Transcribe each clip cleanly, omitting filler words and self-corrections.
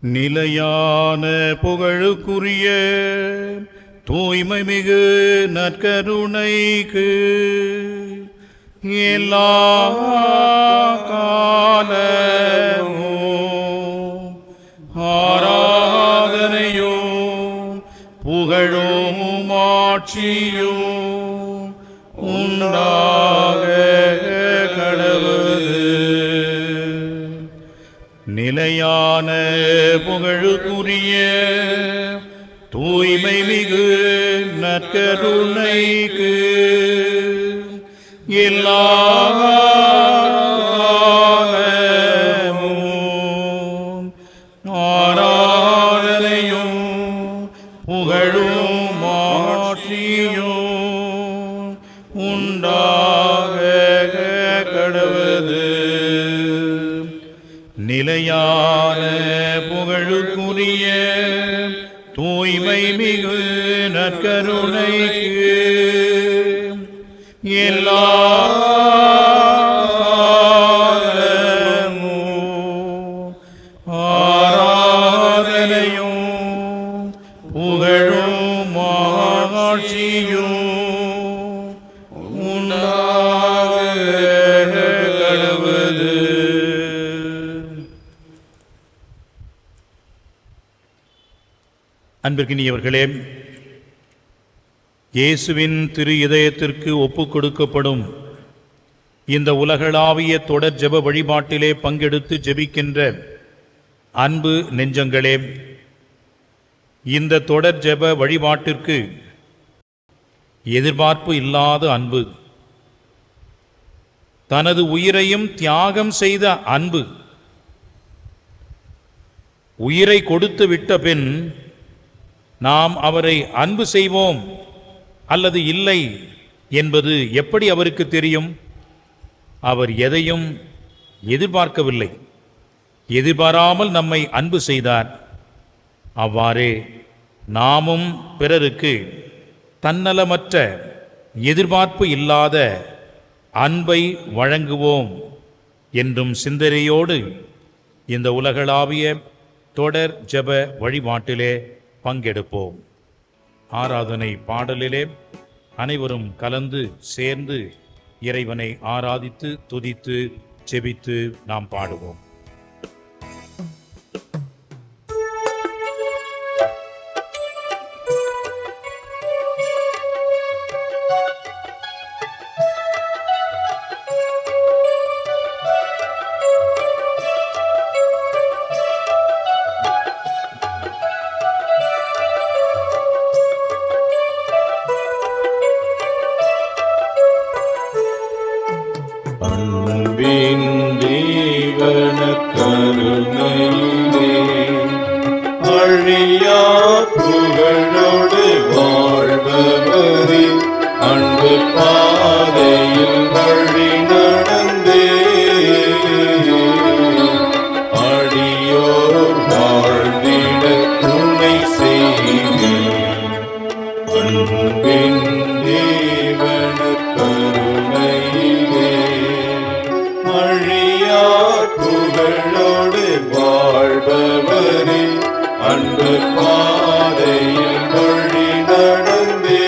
நிலையான புகழுக்குரிய தூய்மை மிகு நற்கருணைக்கு எல்லா காலமும் ஆராதனையும் புகழும் ஆட்சியும் உண்டாக கடவுது. நிலையான புகழுக்குரிய தூய்மை மிகு நற்கருணைக்கு எல்லா காலமும் ஆராதனையும் புகழும் ஆட்சியும் உண்டாக கடவுது. நிலையான புகழுக்குரிய தூய்மை மிகு நற்கருணைக்கு எல்லா காலமும் ஆராதனையும் புகழும் ஆட்சியும் உண்டாக கடவுது. அன்பிற்கினியவர்களே, இயேசுவின் திரு இதயத்திற்கு ஒப்புக் கொடுக்கப்படும் இந்த உலகளாவிய தொடர் ஜெப வழிபாட்டிலே பங்கெடுத்து ஜெபிக்கின்ற அன்பு நெஞ்சங்களே, இந்த தொடர் ஜெப வழிபாட்டிற்கு எதிர்பார்ப்பு இல்லாத அன்பு, தனது உயிரையும் தியாகம் செய்த அன்பு, உயிரை கொடுத்து விட்ட பின் நாம் அவரை அன்பு செய்வோம் அல்லது இல்லை என்பது எப்படி அவருக்கு தெரியும்? அவர் எதையும் எதிர்பார்க்கவில்லை, எதிர்பாராமல் நம்மை அன்பு செய்தார். அவ்வாறே நாமும் பிறருக்கு தன்னலமற்ற எதிர்பார்ப்பு இல்லாத அன்பை வழங்குவோம் என்றும் சிந்தனையோடு இந்த உலகளாவிய தொடர் ஜெப வழிபாட்டிலே பங்கெடுப்போம். ஆராதனை பாடலிலே அனைவரும் கலந்து சேர்ந்து இறைவனை ஆராதித்து துதித்து ஜெபித்து நாம் பாடுவோம். அன்பின் தேவன கருணையிலே அழியா புகழோடு வாழ்பவரே, அன்பு பாதையில் வழி நடந்தே அடியோர் வாழ்ந்திட துணை செய்வே. அன்பின் தேவன கருணையிலே அழியா புகழோடு வாழ்பவரே, அன்பு பாதையில் வழி நடந்தே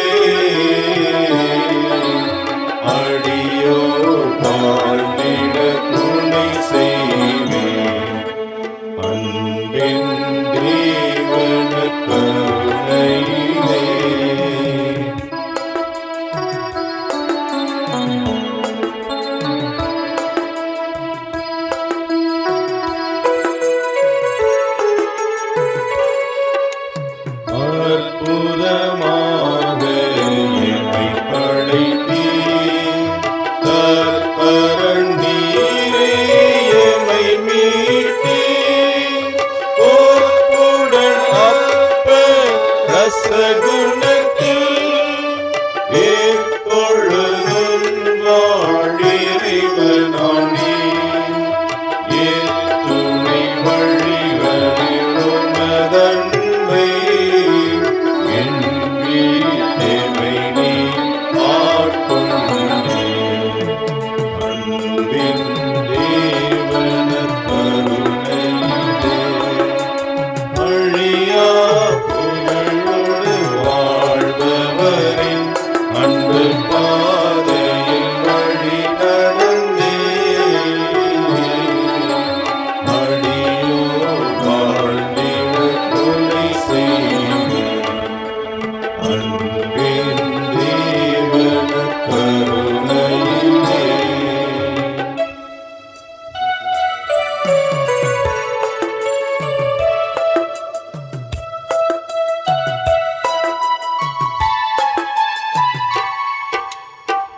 அடியோ வாழ்ந்திட துணை செய்வே. அன்பின் தேவன கருணையிலே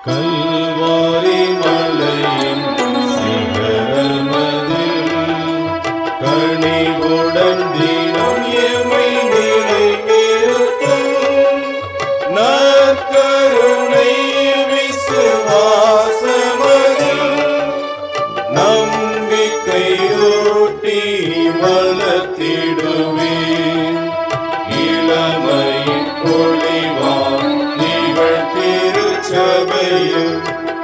கல்வாரி மலையின் சிகரமதில் கனிவுடன் தினம் எமை நிலைநிறுத்தும் நற்கருணை விசுவாசமதில் நம்பிக்கையூட்டி வளர்த்திடுவேன். இளமையின் பொழிவாம் நிகழ் திருச்சபையில்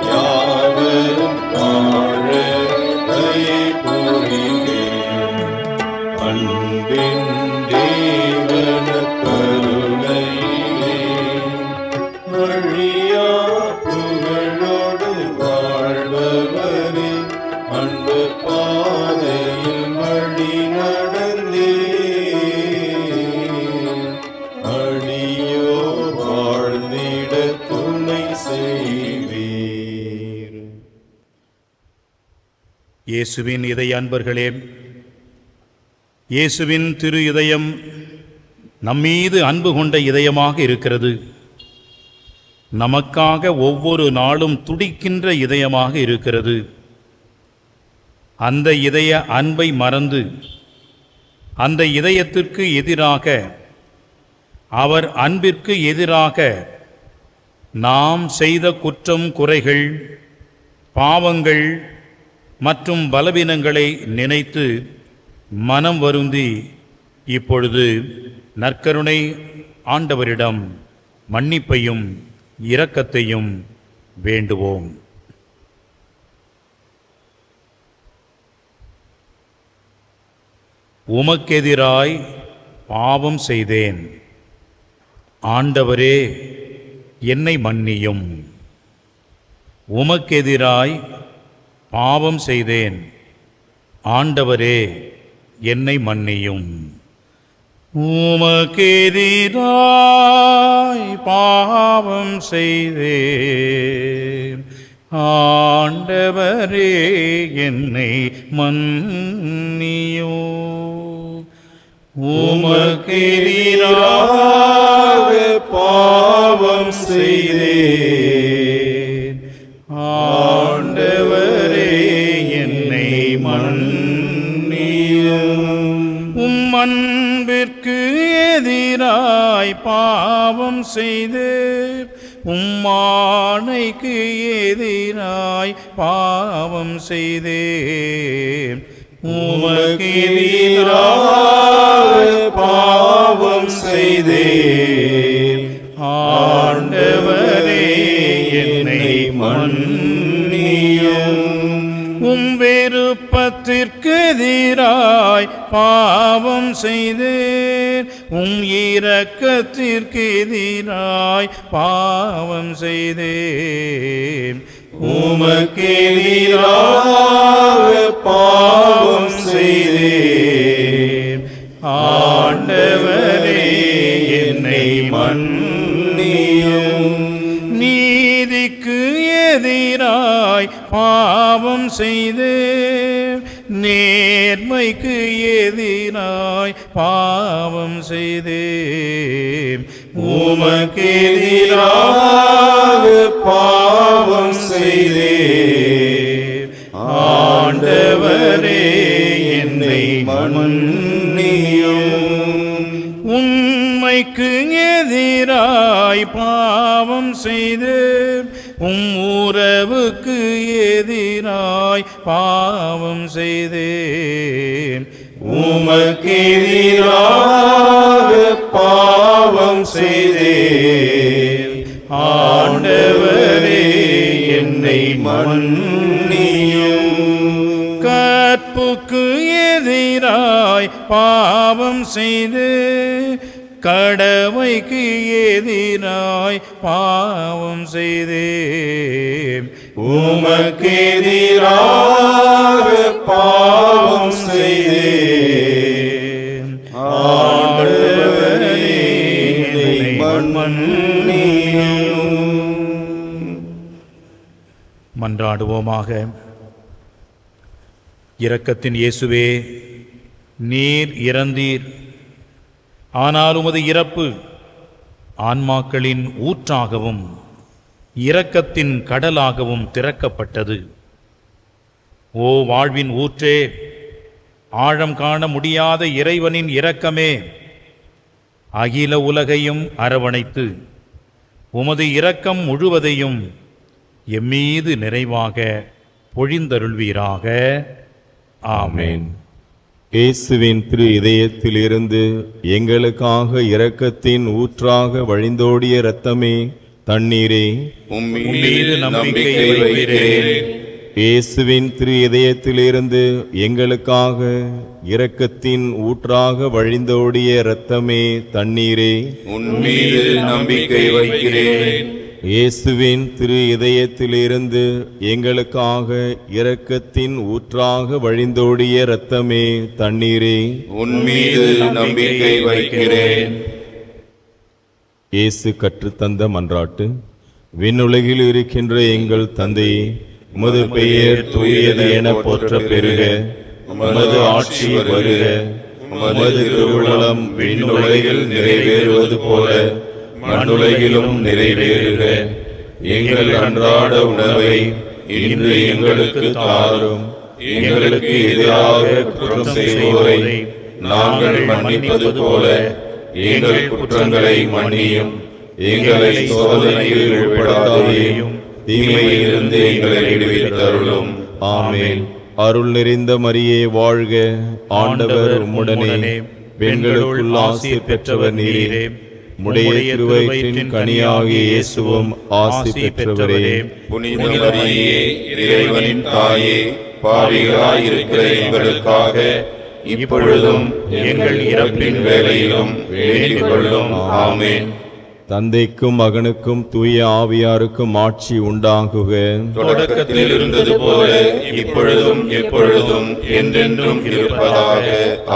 யாவரும் வாழ தயை புரிவேன். அன்பின் தேவன கருணையிலே அழியா புகழோடு வாழ்பவரே, அன்பு பாதையில் வழி நடந்தே அடியோ வாழ்ந்திட துணை செய்வீர். இயேசுவின் இதய அன்பர்களே, இயேசுவின் திரு இதயம் நம்மீது அன்பு கொண்ட இதயமாக இருக்கிறது. நமக்காக ஒவ்வொரு நாளும் துடிக்கின்ற இதயமாக இருக்கிறது. அந்த இதய அன்பை மறந்து அந்த இதயத்திற்கு எதிராக, அவர் அன்பிற்கு எதிராக நாம் செய்த குற்றம், குறைகள், பாவங்கள் மற்றும் பலவீனங்களை நினைத்து மனம் வருந்தி இப்பொழுது நற்கருணை ஆண்டவரிடம் மன்னிப்பையும் இரக்கத்தையும் வேண்டுவோம். உமக்கெதிராய் பாவம் செய்தேன், ஆண்டவரே என்னை மன்னியும். உமக்கெதிராய் பாவம் செய்தேன், ஆண்டவரே என்னை மன்னியும். உமக்கெதிராய் பாவம் செய்தேன், ஆண்டவரே என்னை மன்னியும். உமக்கெதிராக பாவம் செய்தேன், ஆண்டவரே என்னை மன்னியும். உம் அன்பிற்கு எதிராய் பாவம் செய்தேன், உம்மானைக்கு எதிராய் பாவம் செய்தேன். உமக்கெதிராக பாவம் செய்தேன், ஆண்டவரே என்னை மன்னியும். உம் விருப்பத்திற்கு எதிராய் பாவம் செய்தேன், உம் இரக்கத்திற்கு எதிராய் பாவம் செய்தேன். உமக்கெதிராக பாவம் செய்தேன், ஆண்டவரே என்னை மன்னியும். நீதிக்கு எதிராய் பாவம் செய்தேன், நேர்மைக்கு எதிராய் பாவம் செய்தேன். உமக்கெதிராக பாவம் செய்தேன், ஆண்டவரே என்னை மன்னியும். உண்மைக்கு எதிராய் பாவம் செய்தேன், உறவுக்கு எதிராய் பாவம் செய்தேன். உமக்கெதிராக பாவம் செய்தேன், ஆண்டவரே என்னை மன்னியும். கற்புக்கு எதிராய் பாவம் செய்தேன், கடமைக்கு எதிராய் பாவம் செய்தேன். உமக்கெதிராக பாவம் செய்தேன், ஆண்டவரே என்னை மன்னியும். மன்றாடுவோமாக. இரக்கத்தின் இயேசுவே, நீர் இறந்தீர், ஆனால் உமது இறப்பு ஆன்மாக்களின் ஊற்றாகவும் இரக்கத்தின் கடலாகவும் திறக்கப்பட்டது. ஓ வாழ்வின் ஊற்றே, ஆழம் காண முடியாத இறைவனின் இரக்கமே, அகில உலகையும் அரவணைத்து உமது இரக்கம் முழுவதையும் எம்மீது நிறைவாக பொழிந்தருள்வீராக. ஆமென். இயேசுவின் திரு இதயத்திலிருந்து எங்களுக்காக இரக்கத்தின் ஊற்றாக வழிந்தோடிய இரத்தமே, தண்ணீரே, உம்மீது நம்பிக்கை வைக்கிறேன். இயேசுவின் திரு இதயத்திலிருந்து எங்களுக்காக இரக்கத்தின் ஊற்றாக வழிந்தோடிய இரத்தமே, தண்ணீரே, உம்மீது நம்பிக்கை வைக்கிறேன். இயேசுவின் திரு இதயத்திலிருந்து எங்களுக்காக இரக்கத்தின் ஊற்றாக வழிந்தோடிய இரத்தமே, தண்ணீரே, உம்மீது நம்பிக்கை வைக்கிறேன். இயேசு கற்றுத்தந்த மன்றாட்டு. விண்ணுலகில் இருக்கின்ற எங்கள் தந்தையே, உமது பெயர் தூயது என போற்ற பெறுக. உமது ஆட்சி வருக. உமது திருவுளம் விண்ணுலகில் நிறைவேறுவது போல மண்ணுலகிலும் நிறைவேறுக. எங்கள் அன்றாட உணவை இன்று எங்களுக்கு தாரும். எங்களுக்கு எதிராக குற்றம் செய்வோரை நாங்கள் மன்னிப்பது போல எங்கள் குற்றங்களை மன்னியும். எங்களை சோதனையில் உட்படாதேயும், தீமையிலிருந்து எங்களை விடுவித்தருளும். ஆமென். அருள் நிறைந்த மரியே வாழ்க. ஆண்டவர் உம்முடனே, பெண்களுக்குள் ஆசி பெற்றவர் நீரே. உம்முடைய திருவயிற்றின் கனியாகிய இயேசுவும் ஆசி பெற்றவரே. புனித மரியே, இறைவனின் தாயே, பாவிகளாயிருக்கிற எங்களுக்காக இப்பொழுதும் எங்கள் இறப்பின் வேளையிலும் வேண்டிக் கொள்ளும். ஆமென். தந்தைக்கும் மகனுக்கும் தூய ஆவியாருக்கும் ஆட்சி உண்டாகுக. தொடக்கத்தில் இருந்தது போல இப்பொழுதும் எப்பொழுதும் என்றென்றும் இருப்பதாக.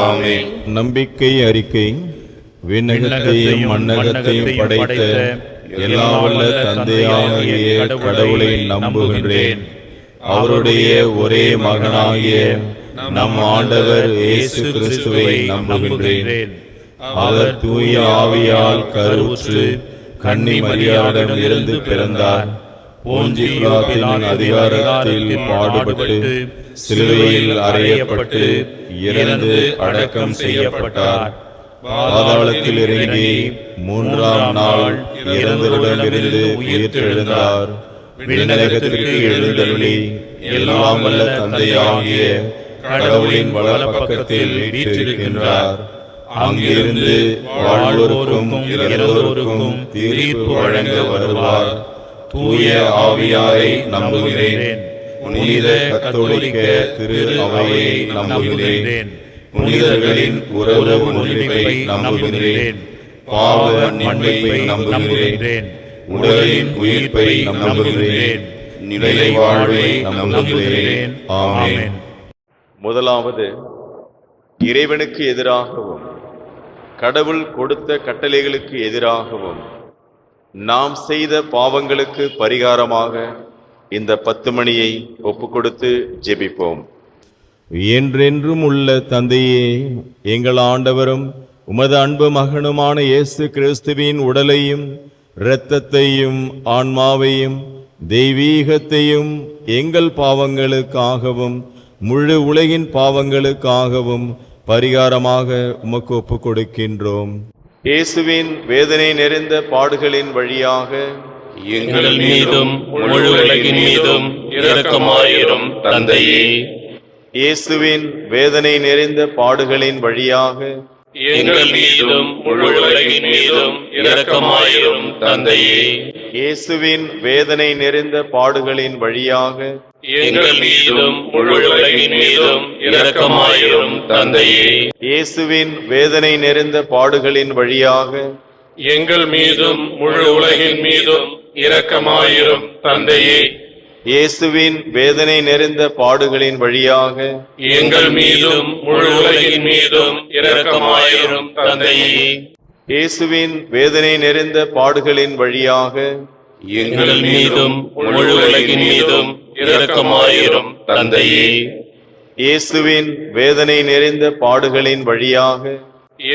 ஆமென். நம்பிக்கை அறிக்கை. விண்ணகத்தையும் மண்ணகத்தையும் படைத்த எல்லாம் வல்ல தந்தையாகிய கடவுளை நம்புகின்றேன். அவருடைய ஒரே மகனாகிய நம் ஆண்டவர் இயேசு கிறிஸ்துவை நம்புகின்றேன். அவர் தூய ஆவியால் கருவுற்று கன்னி மரியாவிடம் இருந்து பிறந்தார். போஞ்சி பிலாத்தின் அதிகாரத்தில் பாடுபட்டு சிலுவையில் அறையப்பட்டு இறந்து அடக்கம் செய்யப்பட்டார். பாதாளத்தில் இறங்கி மூன்றாம் நாள் இறந்தவரிடமிருந்து உயிர்த்தெழுந்தார். விண்ணகத்திற்கு எழுந்தருளி எல்லாம் வல்ல தந்தையாகிய கடவுளின் வலப்பக்கத்தில் வீற்றிருக்கின்றார். அங்கிருந்து வாழ்வோருக்கும் இறந்தோருக்கும் தீர்ப்பு வழங்க வருவார். தூய ஆவியாரை நம்புகிறேன். புனித கத்தோலிக்க திரு அவையை நம்புகிறேன். புனிதர்களின் உறவு ஒன்றிப்பை நம்புகிறேன். பாவ மன்னிப்பை நம்புகிறேன். உடலின் உயிர்ப்பை நம்புகிறேன். நிலை வாழ்வை நம்புகிறேன். ஆமென். முதலாவது, இறைவனுக்கு எதிராகவும் கடவுள் கொடுத்த கட்டளைகளுக்கு எதிராகவும் நாம் செய்த பாவங்களுக்கு பரிகாரமாக இந்த 10 மணியை ஒப்புக்கொடுத்து ஜெபிப்போம். என்றென்றும் உள்ள தந்தையே, எங்கள் ஆண்டவரும் உமது அன்பு மகனுமான இயேசு கிறிஸ்துவின் உடலையும் இரத்தத்தையும் ஆன்மாவையும் தெய்வீகத்தையும் எங்கள் பாவங்களுக்காகவும் முழு உலகின் பாவங்களுக்காகவும் பரிகாரமாக உமக்கு ஒப்புக் கொடுக்கின்றோம். இயேசுவின் வேதனை நிறைந்த பாடுகளின் வழியாக எங்கள் மீதும் முழு உலகின் மீதும் இரக்கமாயிரும் தந்தையே. இயேசுவின் வேதனை நிறைந்த பாடுகளின் வழியாக எங்கள் மீதும் முழு உலகின் மீதும் இரக்கமாயிரும் தந்தையே. இயேசுவின் வேதனை நிறைந்த பாடுகளின் வழியாக எங்கள் மீதும் முழு உலகின் மீதும் இரக்கமாயிரும் தந்தையே. இயேசுவின் வேதனை நிறைந்த பாடுகளின் வழியாக எங்கள் மீதும் முழு உலகின் மீதும் இரக்கமாயிரும் தந்தையே. இயேசுவின் வேதனை நிறைந்த பாடுகளின் வழியாக எங்கள் மீதும் முழு உலகின் மீதும் இரக்கமாயிரும் தந்தையே. இயேசுவின் வேதனை நிறைந்த பாடுகளின் வழியாக எங்கள் மீதும் முழு உலகின் மீதும் இரக்கமாயிரும் தந்தையே. இயேசுவின் வேதனை நிறைந்த பாடுகளின் வழியாக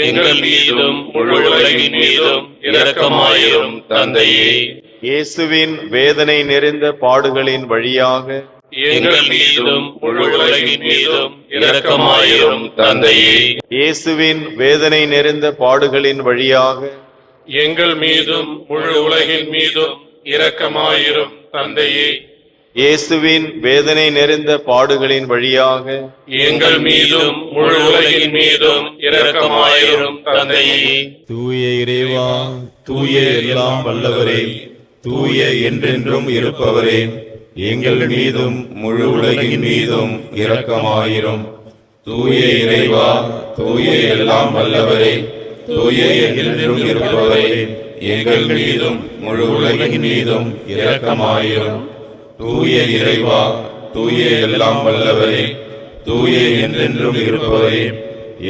எங்கள் மீதும் முழு உலகின் மீதும் இரக்கமாயிரும் தந்தையே. இயேசுவின் வேதனை நிறைந்த பாடுகளின் வழியாக எங்கள் மீதும் முழு உலகின் மீதும் இரக்கமாயிரும் தந்தையே. இயேசுவின் வேதனை நிறைந்த பாடுகளின் வழியாக எங்கள் மீதும் முழு உலகின் மீதும் இரக்கமாயிரும் தந்தையே. இயேசுவின் வேதனை நிறைந்த பாடுகளின் வழியாக எங்கள் மீதும் முழு உலகின் மீதும் இரக்கமாயிரும் தந்தையே. தூய இறைவா, தூய எல்லாம் வல்லவரே, தூய என்றென்றும் இருப்பவரே, எங்கள் மீதும் முழு உலகின் மீதும் இரக்கமாயிரும். தூய இறைவா, தூய எல்லாம் வல்லவரே, தூய என்றென்றும் இருப்பவரே, எங்கள் மீதும் முழு உலகின் மீதும் இரக்கமாயிரும். தூய இறைவா, தூய எல்லாம் வல்லவரே, தூய என்றென்றும் இருப்பவரே,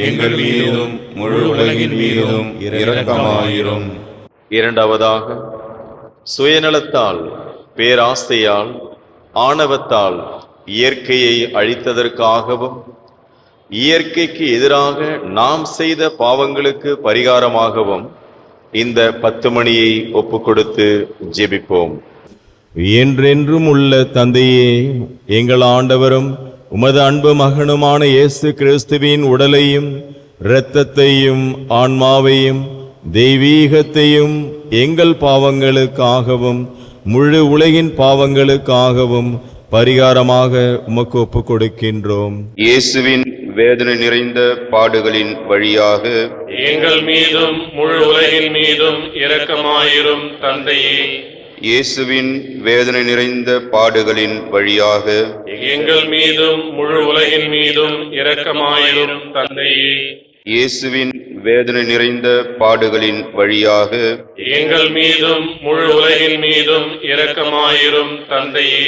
எங்கள் மீதும் முழு உலகின் மீதும் இரக்கமாயிரும். இரண்டாவதாக, சுயநலத்தால், பேராசையால், ஆணவத்தால் இயற்கையை அழித்ததற்காகவும் இயற்கைக்கு எதிராக நாம் செய்த பாவங்களுக்கு பரிகாரமாகவும் இந்த 10 மணியை ஒப்புக்கொடுத்து ஜெபிப்போம். என்றென்றும் உள்ள தந்தையே, எங்கள் ஆண்டவரும் உமது அன்பு மகனுமான இயேசு கிறிஸ்துவின் உடலையும் இரத்தத்தையும் ஆன்மாவையும் தெய்வீகத்தையும் எங்கள் பாவங்களுக்காகவும் முழு உலகின் பாவங்களுக்காகவும் பரிகாரமாக உமக்கு ஒப்புக் கொடுக்கின்றோம். இயேசுவின் வேதனை நிறைந்த பாடுகளின் வழியாக எங்கள் மீதும் முழு உலகின் மீதும் இரக்கமாயிரும் தந்தையே. இயேசுவின் வேதனை நிறைந்த பாடுகளின் வழியாக எங்கள் மீதும் முழு உலகின் மீதும் இரக்கமாயிரும் தந்தையே. இயேசுவின் வேதனை நிறைந்த பாடுகளின் வழியாக எங்கள் மீதும் முழு உலகின் மீதும் இரக்கமாயிரும் தந்தையே.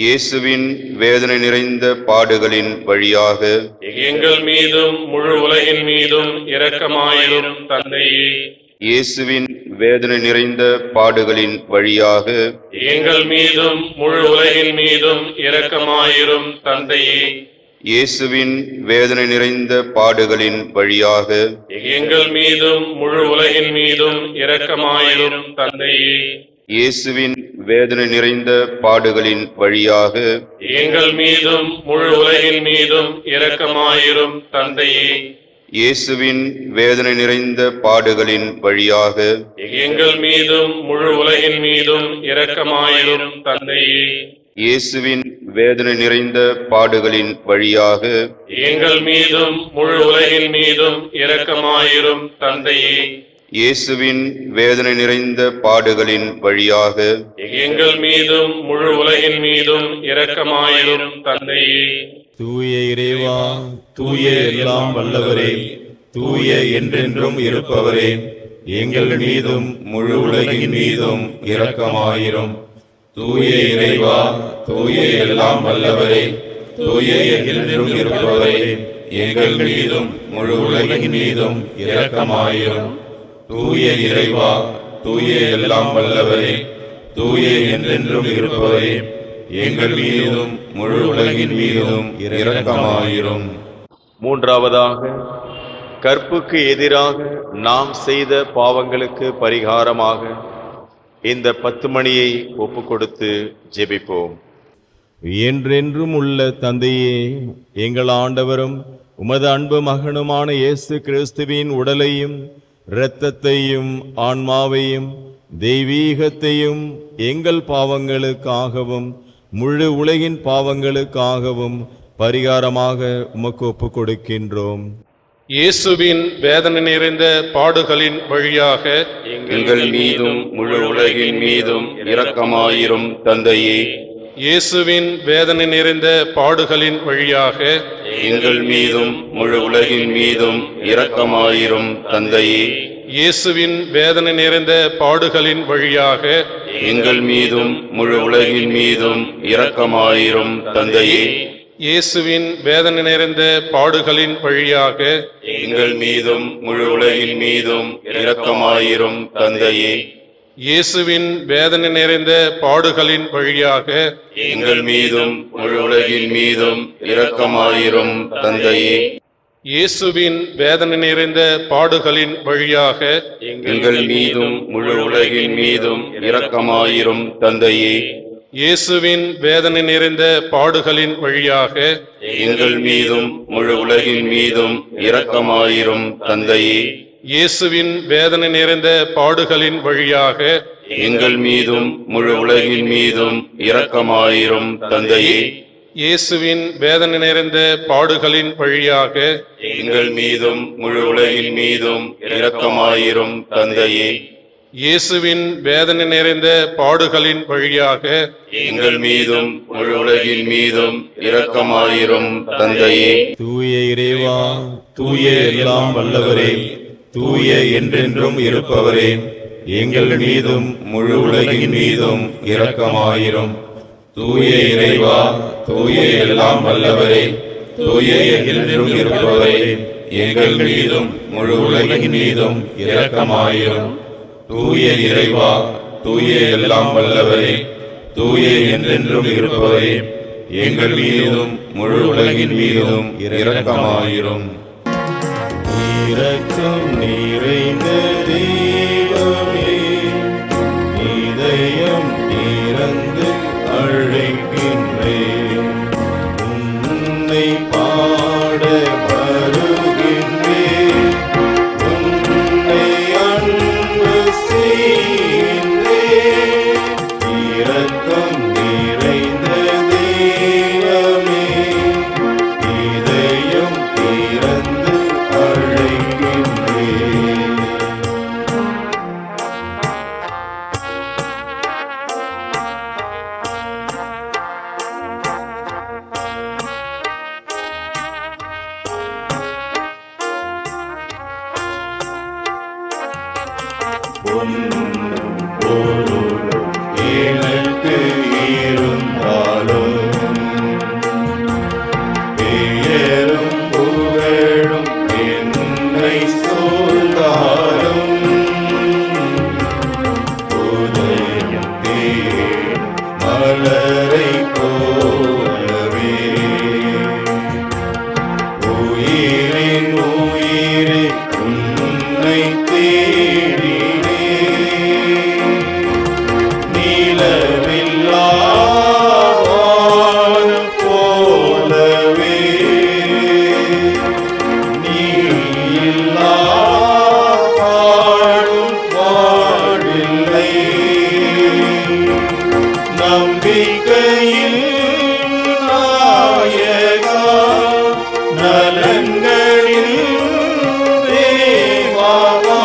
இயேசுவின் வேதனை நிறைந்த பாடுகளின் வழியாக எங்கள் மீதும் முழு உலகின் மீதும் இரக்கமாயிரும் தந்தையே. இயேசுவின் வேதனை நிறைந்த பாடுகளின் வழியாக எங்கள் மீதும் முழு உலகின் மீதும் இரக்கமாயிரும் தந்தையே. இயேசுவின் வேதனை நிறைந்த பாடுகளின் வழியாக எங்கள் மீதும் முழு உலகின் மீதும் இரக்கமாயிரும் தந்தையே. இயேசுவின் வேதனை நிறைந்த பாடுகளின் வழியாக எங்கள் மீதும் முழு உலகின் மீதும் இரக்கமாயிரும் தந்தையே. இயேசுவின் வேதனை நிறைந்த பாடுகளின் வழியாக எங்கள் மீதும் முழு உலகின் மீதும் இரக்கமாயிரும் தந்தையே. இயேசுவின் வேதனை நிறைந்த பாடுகளின் வழியாக எங்கள் மீதும் முழு உலகின் மீதும் இரக்கமாயிரும் தந்தையே. இயேசுவின் வேதனை நிறைந்த பாடுகளின் வழியாக எங்கள் மீதும் முழு உலகின் மீதும் இரக்கமாயிரும் தந்தையே. தூய இறைவா, தூய எல்லாம் வல்லவரே, தூய என்றென்றும் இருப்பவரே, எங்கள் மீதும் முழு உலகின் மீதும் இரக்கமாயிரும். தூய இறைவா, தூய எல்லாம் வல்லவரே, தூய என்றென்றும் இருப்பவரே, எங்கள் மீதும் முழு உலகின் மீதும் இரக்கமாயிரும். தூய இறைவா, தூய எல்லாம் வல்லவரே, தூய என்றென்றும் இருப்பவரே, எங்கள் மீதும் முழு உலகின் மீதும் இரக்கமாயிரும். மூன்றாவதாக, கற்புக்கு எதிராக நாம் செய்த பாவங்களுக்கு பரிகாரமாக இந்த 10 மணியை ஒப்புக்கொடுத்து ஜெபிப்போம். என்றென்றும் உள்ள தந்தையே, எங்கள் ஆண்டவரும் உமது அன்பு மகனுமான இயேசு கிறிஸ்துவின் உடலையும் இரத்தத்தையும் ஆன்மாவையும் தெய்வீகத்தையும் எங்கள் பாவங்களுக்காகவும் முழு உலகின் பாவங்களுக்காகவும் பரிகாரமாக உமக்கு ஒப்புக் கொடுக்கின்றோம். இயேசுவின் வேதனை நிறைந்த பாடுகளின் வழியாக எங்கள் மீதும் முழு உலகின் மீதும் இரக்கமாயிரும் தந்தையே. இயேசுவின் வேதனை நிறைந்த பாடுகளின் வழியாக எங்கள் மீதும் முழு உலகின் மீதும் இரக்கமாயிரும் தந்தையே. இயேசுவின் வேதனை நிறைந்த பாடுகளின் வழியாக எங்கள் மீதும் முழு உலகின் மீதும் இரக்கமாயிரும் தந்தையே. இயேசுவின் வேதனை நிறைந்த பாடுகளின் வழியாக எங்கள் மீதும் முழு உலகின் மீதும் இரக்கமாயிரும் தந்தையே. இயேசுவின் வேதனை நிறைந்த பாடுகளின் வழியாக எங்கள் மீதும் முழு உலகின் மீதும் இரக்கமாயிரும் தந்தையே. இயேசுவின் வேதனை நிறைந்த பாடுகளின் வழியாக எங்கள் மீதும் முழு உலகின் மீதும் இரக்கமாயிரும் தந்தையே. இயேசுவின் வேதனை நிறைந்த பாடுகளின் வழியாக எங்கள் மீதும் முழு உலகின் மீதும் இரக்கமாயிரும் தந்தையே. இயேசுவின் வேதனை நிறைந்த பாடுகளின் வழியாக எங்கள் மீதும் முழு உலகின் மீதும் இரக்கமாயிரும் தந்தையே. இயேசுவின் வேதனை நிறைந்த பாடுகளின் வழியாக எங்கள் மீதும் முழு உலகின் மீதும் இரக்கமாயிரும் தந்தையே. இயேசுவின் வேதனை நிறைந்த பாடுகளின் வழியாக எங்கள் மீதும் முழு உலகின் மீதும் இரக்கமாயிரும் தந்தையே. தூய இறைவா, தூய எல்லாம் வல்லவரே, தூய என்றென்றும் இருப்பவரே, எங்கள் மீதும் முழு உலகின் மீதும் இரக்கமாயிரும். தூய இறைவா, தூய எல்லாம் வல்லவரே, தூய என்றென்றும் இருப்பவரே, எங்கள் மீதும் முழு உலகின் மீதும் இரக்கமாயிரும். தூய இறைவா, தூய எல்லாம் வல்லவரே, தூய என்றென்றும் இருப்பவரே, எங்கள் மீதும் முழு உலகின் மீதும் இரக்கமாயிரும். இரக்கம் நிறைந்த தெய்வமே, இதயம் திறந்து அழைக்கின்றேன். உன்னை பாட வருகின்றேன், உன்னை அன்பு செய்கின்றேன். இரக்கம் நிறைந்த தெய்வமே, இதயம் திறந்து அழைக்கின்றேன். எனக்கு இருந்தாலும் பெயரும் புகழும் என்னை சூழ்ந்தாலும் உதயம் தேடும் மலரை போலவே உயிரின் உயிரே உன்னை தேடினே. நிலவில்லா வானம் போலவே நீ இல்லா வாழும் வாழில்லை. நம்பிக்கையில் நாயகா, நலன்களில் தேவாவா,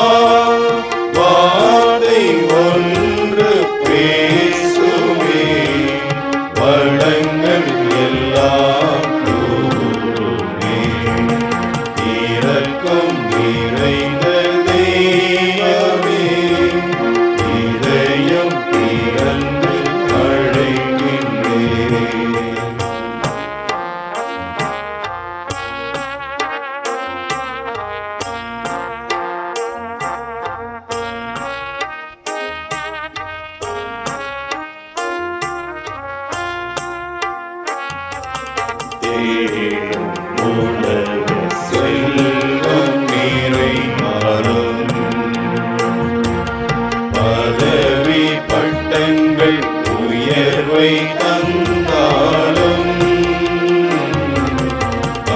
வாதை ஒன்று பேசுவே, வளங்கள் எல்லாம் கூறுவே. இரக்கம் நிறைந்த தெய்வமே, இதயம் திறந்து அழைக்கின்றேன். உலக செல்வம் நிறைமாறும், பதவி பட்டங்கள் உயர்வை தந்தாலும்,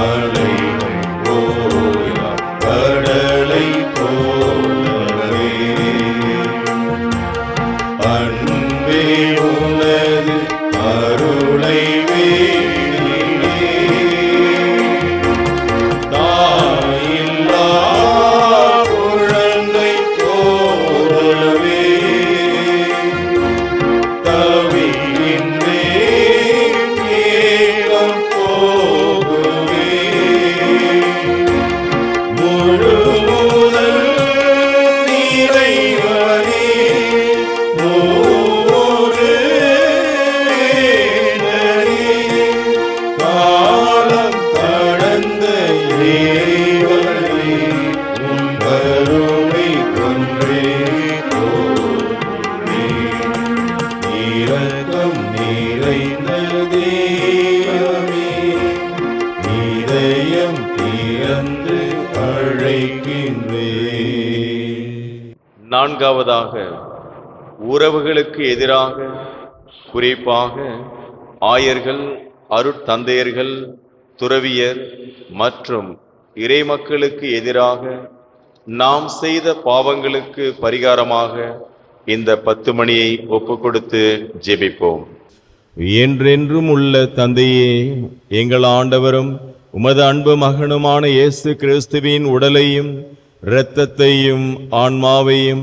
அலைகள் ஓயா கடலை போலவே அன்பே உனது அருளை வேண்டினே. தாயில்லா குழந்தை போலவே தவிக்கின்றேன், ஏகம் போகுவேன். முழு முதல் இறைவனே, 4வதாக, உறவுகளுக்கு எதிராக, குறிப்பாக ஆயர்கள், அருட்தந்தையர்கள், துறவியர் மற்றும் இறைமக்களுக்கு எதிராக நாம் செய்த பாவங்களுக்கு பரிகாரமாக இந்த 10 மணியை ஒப்புக்கொடுத்து ஜெபிப்போம். என்றென்றும் உள்ள தந்தையே, எங்கள் ஆண்டவரும் உமது அன்பு மகனுமான இயேசு கிறிஸ்துவின் உடலையும் இரத்தத்தையும் ஆன்மாவையும்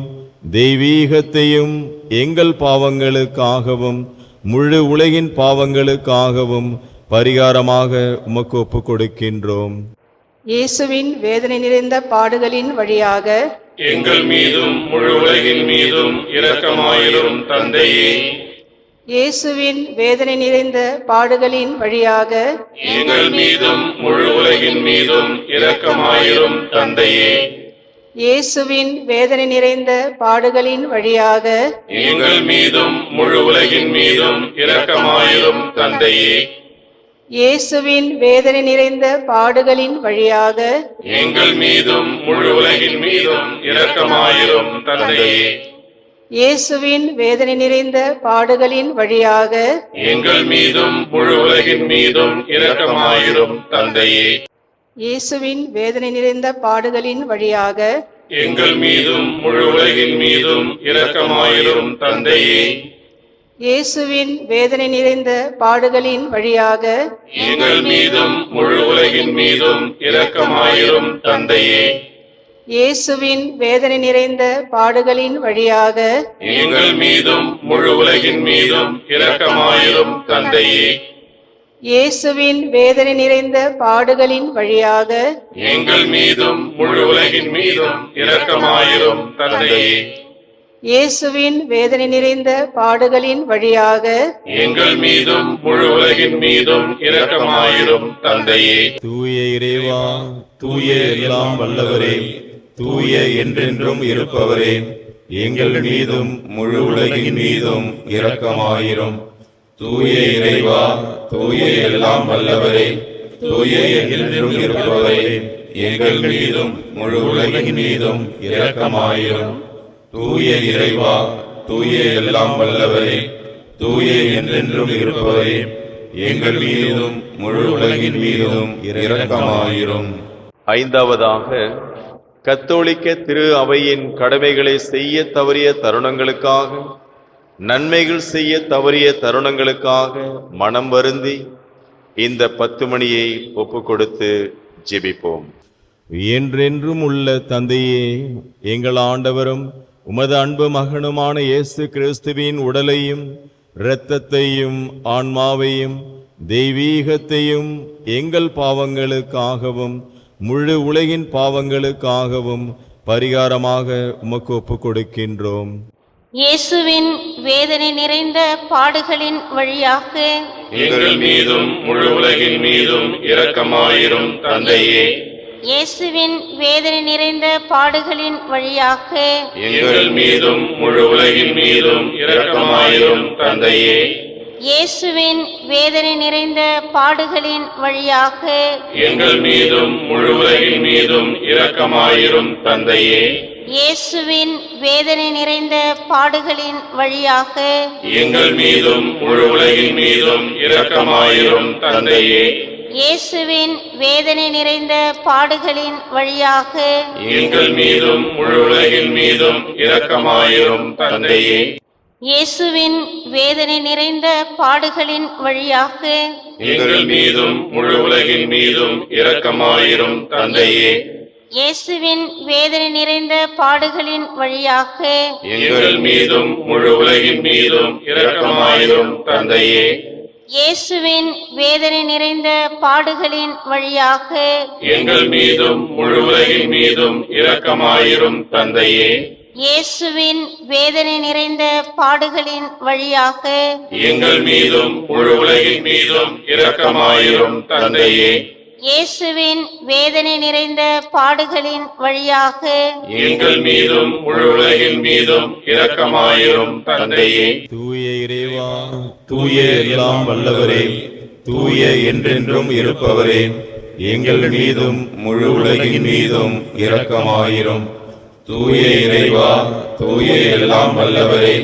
தெய்வீகத்தையும் எங்கள் பாவங்களுக்காகவும் முழு உலகின் பாவங்களுக்காகவும் பரிகாரமாக உமக்கு ஒப்புக் கொடுக்கின்றோம். இயேசுவின் வேதனை நிறைந்த பாடுகளின் வழியாக எங்கள் மீதும் முழு உலகின் மீதும் இரக்கமாயிரும் தந்தையே. இயேசுவின் வேதனை நிறைந்த பாடுகளின் வழியாக எங்கள் மீதும் முழு உலகின் மீதும் இரக்கமாயிரும் தந்தையே. இயேசுவின் வேதனை நிறைந்த பாடுகளின் வழியாக எங்கள் மீதும் முழு உலகின் மீதும் இரக்கமாயிரும் தந்தையே. இயேசுவின் வேதனை நிறைந்த பாடுகளின் வழியாக எங்கள் மீதும் முழு உலகின் மீதும் இரக்கமாயிரும் தந்தையே. இயேசுவின் வேதனை நிறைந்த பாடுகளின் வழியாக எங்கள் மீதும் முழு உலகின் மீதும் இரக்கமாயிரும் தந்தையே. இயேசுவின் வேதனை நிறைந்த பாடுகளின் வழியாக எங்கள் மீதும் முழு உலகின் மீதும் இரக்கமாயிரும் தந்தையே. இயேசுவின் வேதனை நிறைந்த பாடுகளின் வழியாக எங்கள் மீதும் முழு உலகின் மீதும் இரக்கமாயிரும் தந்தையே. இயேசுவின் வேதனை நிறைந்த பாடுகளின் வழியாக எங்கள் மீதும் முழு உலகின் மீதும் இரக்கமாயிரும் தந்தையே. இயேசுவின் வேதனை நிறைந்த பாடுகளின் வழியாக எங்கள் மீதும் முழு உலகின் மீதும் இரக்கமாயிரும் தந்தையே. இயேசுவின் வேதனை நிறைந்த பாடுகளின் வழியாக எங்கள் மீதும் முழு உலகின் மீதும் இரக்கமாயிரும் தந்தையே. தூய இறைவா, தூய எல்லாம் வல்லவரே, தூய என்றென்றும் இருப்பவரே, எங்கள் மீதும் முழு உலகின் மீதும் இரக்கமாயிரும். தூய இறைவா, தூய எல்லாம் வல்லவரே, தூய என்றென்றும் இருப்பவரே, எங்கள் மீதும் முழு உலகின் மீதும் இரக்கமாயிரும். தூய இறைவா, தூய எல்லாம் வல்லவரே, தூய என்றென்றும் இருப்பவரே, எங்கள் மீதும் முழு உலகின் மீதும் இரக்கமாயிரும். 5வதாக, கத்தோலிக்க திரு அவையின் கடமைகளை செய்ய தவறிய தருணங்களுக்காக, நன்மைகள் செய்ய தவறிய தருணங்களுக்காக மனம் வருந்தி இந்த 10 மணியை ஒப்புக்கொடுத்து ஜெபிப்போம். என்றென்றும் உள்ள தந்தையே, எங்கள் ஆண்டவரும் உமது அன்பு மகனுமான இயேசு கிறிஸ்துவின் உடலையும் இரத்தத்தையும் ஆன்மாவையும் தெய்வீகத்தையும் எங்கள் பாவங்களுக்காகவும் முழு உலகின் பாவங்களுக்காகவும் பரிகாரமாக உமக்கு ஒப்புக் கொடுக்கின்றோம். இயேசுவின் வேதனை நிறைந்த பாடுகளின் வழியாக எங்கள் மீதும் முழு உலகின் மீதும் இரக்கமாயிரும் தந்தையே. இயேசுவின் வேதனை நிறைந்த பாடுகளின் வழியாக எங்கள் மீதும் முழு உலகின் மீதும் இரக்கமாயிரும் தந்தையே. இயேசுவின் வேதனை நிறைந்த பாடுகளின் வழியாக எங்கள் மீதும் முழு உலகின் மீதும் இரக்கமாயிரும் தந்தையே. இயேசுவின் வேதனை நிறைந்த பாடுகளின் வழியாக எங்கள் மீதும் முழு உலகின் மீதும் இரக்கமாயிரும் தந்தையே. இயேசுவின் வேதனை நிறைந்த பாடுகளின் வழியாக எங்கள் மீதும் முழு உலகின் மீதும் இரக்கமாயிரும் தந்தையே. இயேசுவின் வேதனை நிறைந்த பாடுகளின் வழியாக எங்கள் மீதும் முழு உலகின் மீதும் இரக்கமாயிரும் தந்தையே. இயேசுவின் வேதனை நிறைந்த பாடுகளின் வழியாக எங்கள் மீதும் முழு உலகின் மீதும் இரக்கமாயிரும் தந்தையே. இயேசுவின் வேதனை நிறைந்த பாடுகளின் வழியாக எங்கள் மீதும் முழு உலகின் மீதும் இரக்கமாயிரும் தந்தையே. இயேசுவின் வேதனை நிறைந்த பாடுகளின் வழியாக எங்கள் மீதும் முழு உலகின் மீதும் இரக்கமாயிரும் தந்தையே. இயேசுவின் வேதனை நிறைந்த பாடுகளின் வழியாக எங்கள் மீதும் முழு உலகின் மீதும் இரக்கமாயிரும் தந்தையே. தூய இறைவா, தூய எல்லாம் வல்லவரே, தூய என்றென்றும் இருப்பவரே, எங்கள் மீதும் முழு உலகின் மீதும் இரக்கமாயிரும். தூய இறைவா, தூய எல்லாம் வல்லவரே,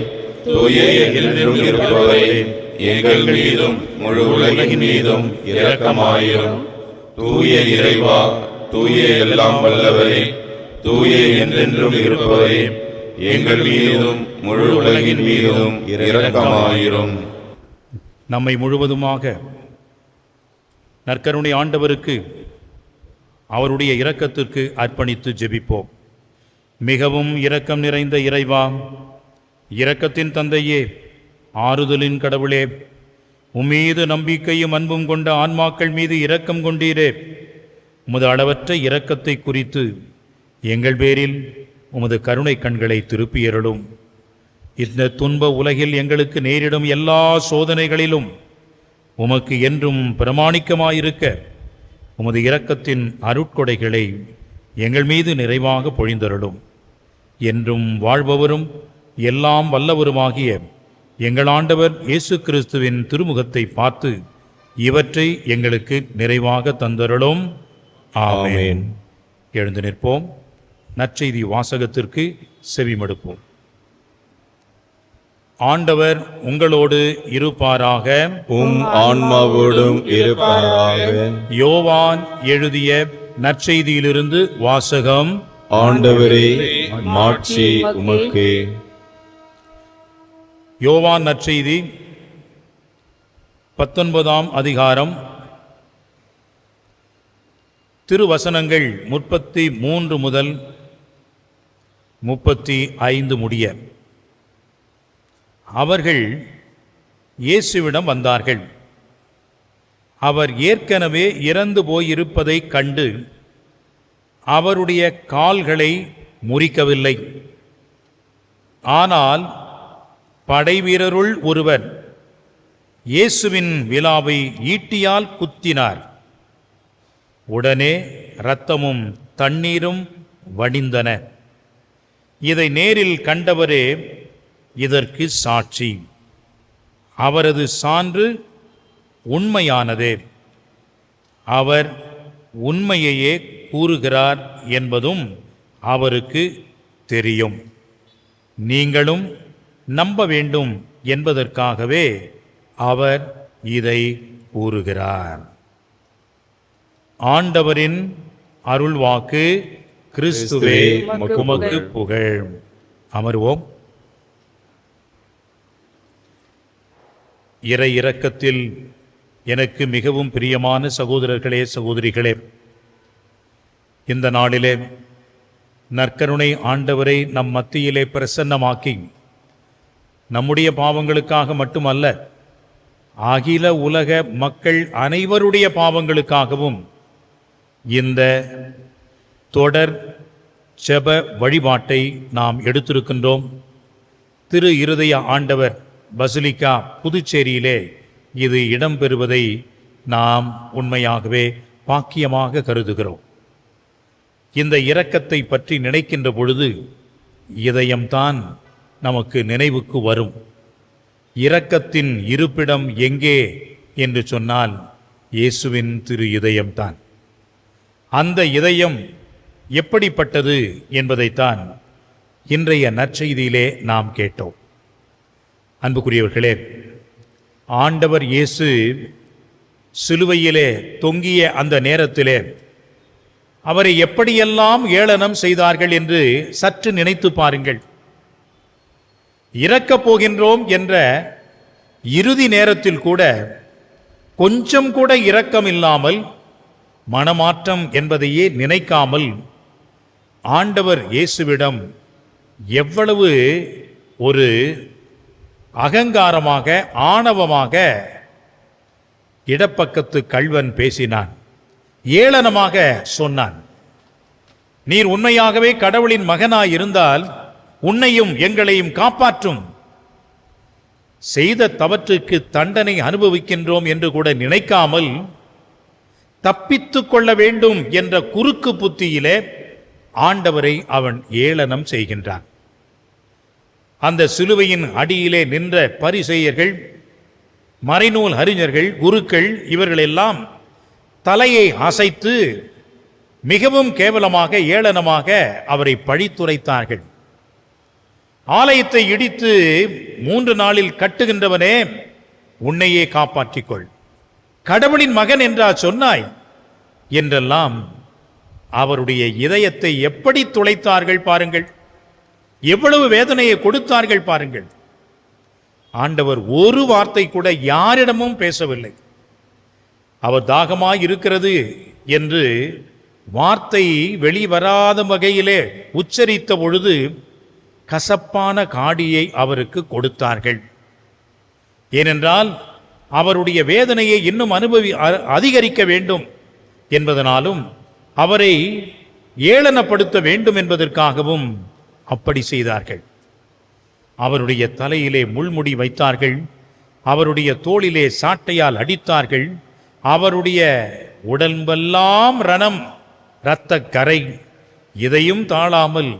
தூய என்றென்றும் இருப்பவரே, எங்கள் மீதும் முழு உலகின் மீதும் இரக்கமாயிரும். தூய இறைவா, தூய எல்லாம் வல்லவரே, தூய என்றென்றும் இருப்பவரே, எங்கள் மீதும் முழு உலகின் மீதும் இரக்கமாயிரும். நம்மை முழுவதுமாக நற்கருணை ஆண்டவருக்கு அவருடைய இரக்கத்திற்கு அர்ப்பணித்து ஜெபிப்போம். மிகவும் இரக்கம் நிறைந்த இறைவா, இரக்கத்தின் தந்தையே, ஆறுதலின் கடவுளே, உம்மீது நம்பிக்கையும் அன்பும் கொண்ட ஆன்மாக்கள் மீது இரக்கம் கொண்டீரே. உமது அளவற்ற இரக்கத்தை குறித்து எங்கள் பேரில் உமது கருணை கண்களை திருப்பியருளும். இந்த துன்ப உலகில் எங்களுக்கு நேரிடும் எல்லா சோதனைகளிலும் உமக்கு என்றும் பிரமாணிக்கமாயிருக்க உமது இரக்கத்தின் அருட்கொடைகளை எங்கள் மீது நிறைவாக பொழிந்தருளும். என்றும் வாழ்பவரும் எல்லாம் வல்லவருமாகிய எங்கள் ஆண்டவர் இயேசு கிறிஸ்துவின் திருமுகத்தை பார்த்து இவற்றை எங்களுக்கு நிறைவாக தந்தருளும். ஆமென். எழுந்து நிற்போம். நற்செய்தி வாசகத்திற்கு செவிமடுப்போம். ஆண்டவர் உங்களோடு இருப்பாராக. உம் ஆன்மாவோடும் இருப்பாராக. யோவான் எழுதிய நற்செய்தியிலிருந்து வாசகம். ஆண்டவரே, மாட்சி உமக்கே. யோவான் நற்செய்தி 19ஆம் அதிகாரம், திருவசனங்கள் 33 முதல் 35 முடிய. அவர்கள் இயேசுவிடம் வந்தார்கள். அவர் ஏற்கனவே இறந்து போயிருப்பதைக் கண்டு அவருடைய கால்களை முறிக்கவில்லை. ஆனால் படைவீரருள் ஒருவர் இயேசுவின் விலாவை ஈட்டியால் குத்தினார். உடனே இரத்தமும் தண்ணீரும் வடிந்தன. இதை நேரில் கண்டவரே இதற்கு சாட்சி. அவரது சான்று உண்மையானதே. அவர் உண்மையையே கூறுகிறார் என்பதும் அவருக்கு தெரியும். நீங்களும் நம்ப வேண்டும் என்பதற்காகவே அவர் இதை கூறுகிறார். ஆண்டவரின் அருள்வாக்கு. கிறிஸ்துவே உமக்கு புகழ். அமர்வோம். இறை இரக்கத்தில் எனக்கு மிகவும் பிரியமான சகோதரர்களே, சகோதரிகளே, இந்த நாளிலே நற்கருணை ஆண்டவரை நம் மத்தியிலே பிரசன்னமாக்கி நம்முடைய பாவங்களுக்காக மட்டுமல்ல, அகில உலக மக்கள் அனைவருடைய பாவங்களுக்காகவும் இந்த தொடர் ஜெப வழிபாட்டை நாம் எடுத்திருக்கின்றோம். திரு இருதய ஆண்டவர் பசிலிக்கா புதுச்சேரியிலே இது இடம்பெறுவதை நாம் உண்மையாகவே பாக்கியமாக கருதுகிறோம். இந்த இரக்கத்தை பற்றி நினைக்கின்ற பொழுது இதயம்தான் நமக்கு நினைவுக்கு வரும். இரக்கத்தின் இருப்பிடம் எங்கே என்று சொன்னால் இயேசுவின் திரு இதயம்தான். அந்த இதயம் எப்படிப்பட்டது என்பதைத்தான் இன்றைய நற்செய்தியிலே நாம் கேட்டோம். அன்புக்குரியவர்களே, ஆண்டவர் இயேசு சிலுவையிலே தொங்கிய அந்த நேரத்திலே அவரை எப்படியெல்லாம் ஏளனம் செய்தார்கள் என்று சற்று நினைத்து பாருங்கள். இறக்கப் போகின்றோம் என்ற இறுதி நேரத்தில் கூட கொஞ்சம் கூட இரக்கம் இல்லாமல், மனமாற்றம் என்பதையே நினைக்காமல் ஆண்டவர் இயேசுவிடம் எவ்வளவு ஒரு அகங்காரமாக, ஆணவமாக இடப்பக்கத்து கள்வன் பேசினான். ஏளனமாக சொன்னான், நீர் உண்மையாகவே கடவுளின் மகனாயிருந்தால் உன்னையும் எங்களையும் காப்பாற்றும். செய்த தவற்றுக்கு தண்டனை அனுபவிக்கின்றோம் என்று கூட நினைக்காமல் தப்பித்து கொள்ள வேண்டும் என்ற குறுக்கு புத்தியிலே ஆண்டவரை அவன் ஏளனம் செய்கின்றான். அந்த சிலுவையின் அடியிலே நின்ற பரிசேயர்கள், மறைநூல் அறிஞர்கள், குருக்கள், இவர்களெல்லாம் தலையை அசைத்து மிகவும் கேவலமாக ஏளனமாக அவரை பழித்துரைத்தார்கள். ஆலயத்தை இடித்து 3 நாளில் கட்டுகின்றவனே, உன்னையே காப்பாற்றிக்கொள், கடவுளின் மகன் என்றா சொன்னாய் என்றெல்லாம் அவருடைய இதயத்தை எப்படி துளைத்தார்கள் பாருங்கள், எவ்வளவு வேதனையை கொடுத்தார்கள் பாருங்கள். ஆண்டவர் ஒரு வார்த்தை கூட யாரிடமும் பேசவில்லை. அவர் தாகமாய் இருக்கிறது என்று வார்த்தை வெளிவராத வகையிலே உச்சரித்த பொழுது கசப்பான காடியை அவருக்கு கொடுத்தார்கள். ஏனென்றால் அவருடைய வேதனையை இன்னும் அதிகரிக்க வேண்டும் என்பதனாலும் அவரை ஏளனப்படுத்த வேண்டும் என்பதற்காகவும் அப்படி செய்தார்கள். அவருடைய தலையிலே முள்முடி வைத்தார்கள், அவருடைய தோளிலே சாட்டையால் அடித்தார்கள், அவருடைய உடம்பெல்லாம் ரணம், இரத்த கரை. இதையும் தாழாமல்